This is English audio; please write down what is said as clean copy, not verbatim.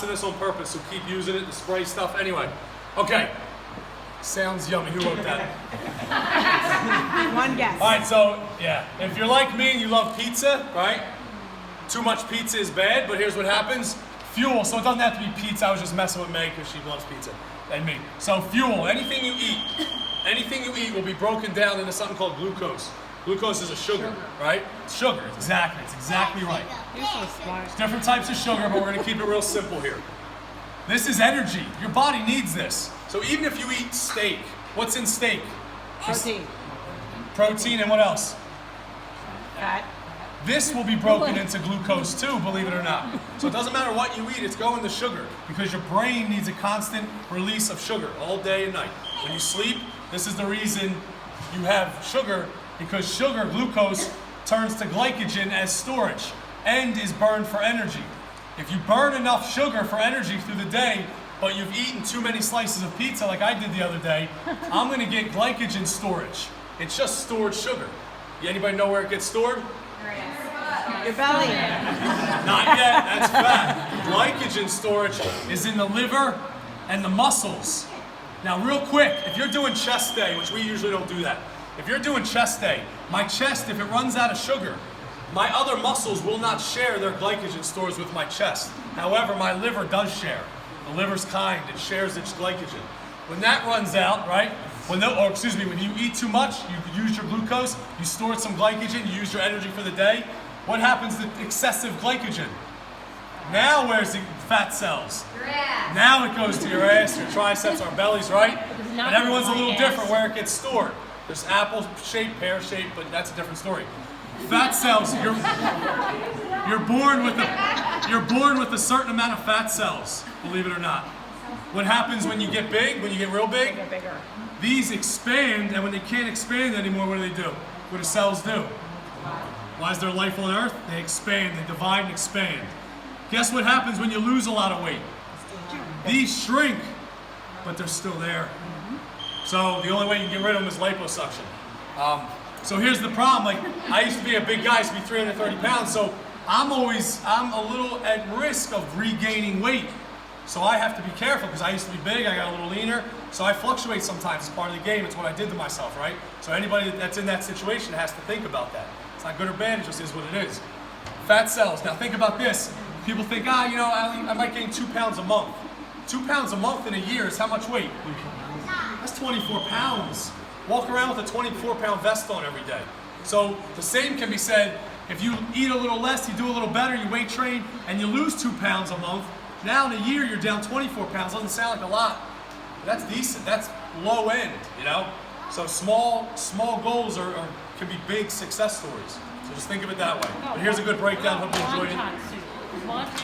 of this on purpose, so keep using it, the spray stuff. Anyway, okay. Sounds yummy. Who wrote that? One guess. All right, so yeah, if you're like me and you love pizza, right? Too much pizza is bad, but here's what happens. Fuel, so it doesn't have to be pizza. I was just messing with Meg because she loves pizza, and me. So fuel, anything you eat will be broken down into something called glucose. Glucose is a sugar, right? It's sugar, it's exactly right. You're so smart. There's different types of sugar, but we're gonna keep it real simple here. This is energy. Your body needs this. So even if you eat steak, what's in steak? Protein. Protein and what else? Fat. This will be broken into glucose too, believe it or not. So it doesn't matter what you eat, it's going to sugar because your brain needs a constant release of sugar all day and night. When you sleep, this is the reason you have sugar, because sugar, glucose, turns to glycogen as storage and is burned for energy. If you burn enough sugar for energy through the day, but you've eaten too many slices of pizza like I did the other day, I'm gonna get glycogen storage. It's just stored sugar. Anybody know where it gets stored? Your belly. Not yet, that's fat. Glycogen storage is in the liver and the muscles. Now real quick, if you're doing chest day, which we usually don't do that, if you're doing chest day, my chest, if it runs out of sugar, my other muscles will not share their glycogen stores with my chest. However, my liver does share. The liver's kind, it shares its glycogen. When that runs out, right? When you eat too much, you use your glucose, you stored some glycogen, you use your energy for the day. What happens to excessive glycogen? Now where's the fat cells? Your ass. Now it goes to your ass, your triceps, our bellies, right? And everyone's a little different where it gets stored. There's apple shape, pear shape, but that's a different story. Fat cells, you're born with a certain amount of fat cells, believe it or not. What happens when you get big, when you get real big? Bigger. These expand, and when they can't expand anymore, what do? What do cells do? Why is there life on Earth? They expand, they divide and expand. Guess what happens when you lose a lot of weight? These shrink, but they're still there. So the only way you can get rid of them is liposuction. So here's the problem, like I used to be a big guy, I used to be 330 pounds, so I'm a little at risk of regaining weight. So I have to be careful because I used to be big, I got a little leaner, so I fluctuate sometimes. It's part of the game, it's what I did to myself, right? So anybody that's in that situation has to think about that. It's not good or bad, it just is what it is. Fat cells, now think about this. People think, I might gain 2 pounds a month. 2 pounds a month in a year is how much weight? That's 24 pounds. Walk around with a 24-pound vest on every day. So the same can be said, if you eat a little less, you do a little better, you weight train, and you lose 2 pounds a month, now in a year you're down 24 pounds. Doesn't sound like a lot, but that's decent. That's low end, you know? So small goals can be big success stories. So just think of it that way. But here's a good breakdown. Hope you enjoyed it.